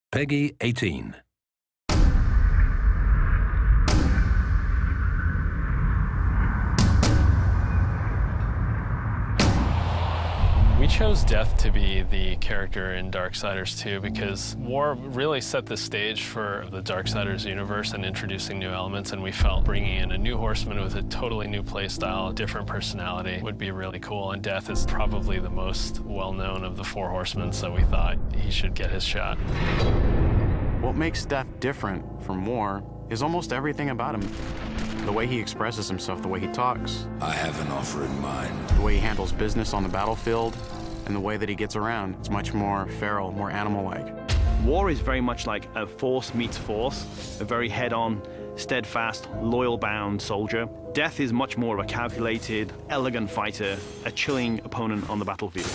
Peggy 18. We chose Death to be the character in Darksiders II because War really set the stage for the Darksiders universe and introducing new elements, and we felt bringing in a new horseman with a totally new playstyle, different personality would be really cool, and Death is probably the most well-known of the four horsemen, so we thought he should get his shot. What makes Death different from War is almost everything about him. The way he expresses himself, the way he talks. I have an offer in mind. The way he handles business on the battlefield, and the way that he gets around. It's much more feral, more animal-like. War is very much like a force meets force, a very head-on, steadfast, loyal-bound soldier. Death is much more of a calculated, elegant fighter, a chilling opponent on the battlefield.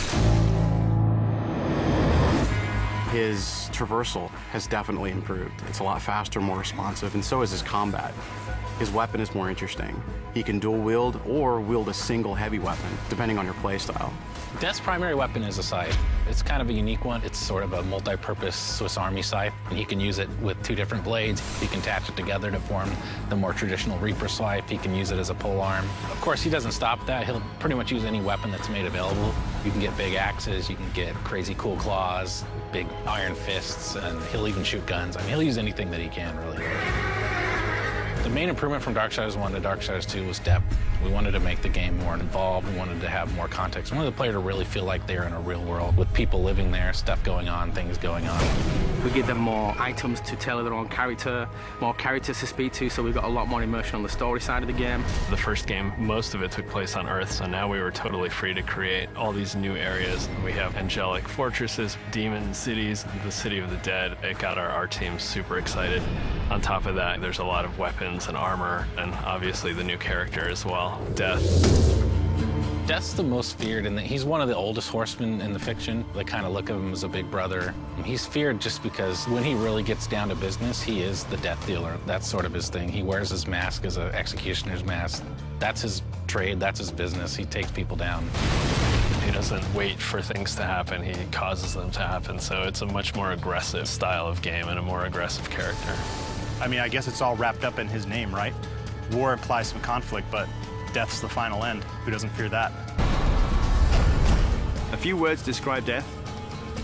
His traversal has definitely improved. It's a lot faster, more responsive, and so is his combat. His weapon is more interesting. He can dual wield or wield a single heavy weapon, depending on your playstyle. Death's primary weapon is a scythe. It's kind of a unique one. It's sort of a multi-purpose Swiss Army scythe. And he can use it with two different blades. He can attach it together to form the more traditional Reaper scythe. He can use it as a pole arm. Of course, he doesn't stop that. He'll pretty much use any weapon that's made available. You can get big axes, you can get crazy cool claws, big iron fists, and he'll even shoot guns. I mean, he'll use anything that he can, really. The main improvement from Darksiders 1 to Darksiders 2 was depth. We wanted to make the game more involved. We wanted to have more context. We wanted the player to really feel like they're in a real world with people living there, stuff going on, things going on. We give them more items to tell their own character, more characters to speak to, so we've got a lot more immersion on the story side of the game. The first game, most of it took place on Earth, so now we were totally free to create all these new areas. We have angelic fortresses, demon cities, the city of the dead. It got our team super excited. On top of that, there's a lot of weapons and armor, and obviously the new character as well, Death. Death's the most feared, and he's one of the oldest horsemen in the fiction. They kind of look at him as a big brother. He's feared just because when he really gets down to business, he is the death dealer. That's sort of his thing. He wears his mask as an executioner's mask. That's his trade, that's his business. He takes people down. He doesn't wait for things to happen, he causes them to happen. So it's a much more aggressive style of game and a more aggressive character. I mean, I guess it's all wrapped up in his name, right? War implies some conflict, but death's the final end. Who doesn't fear that? A few words describe Death: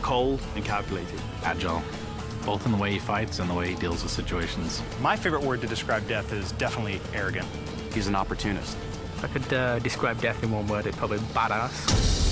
cold and calculated. Agile, both in the way he fights and the way he deals with situations. My favorite word to describe Death is definitely arrogant. He's an opportunist. If I could describe Death in one word, it's probably badass.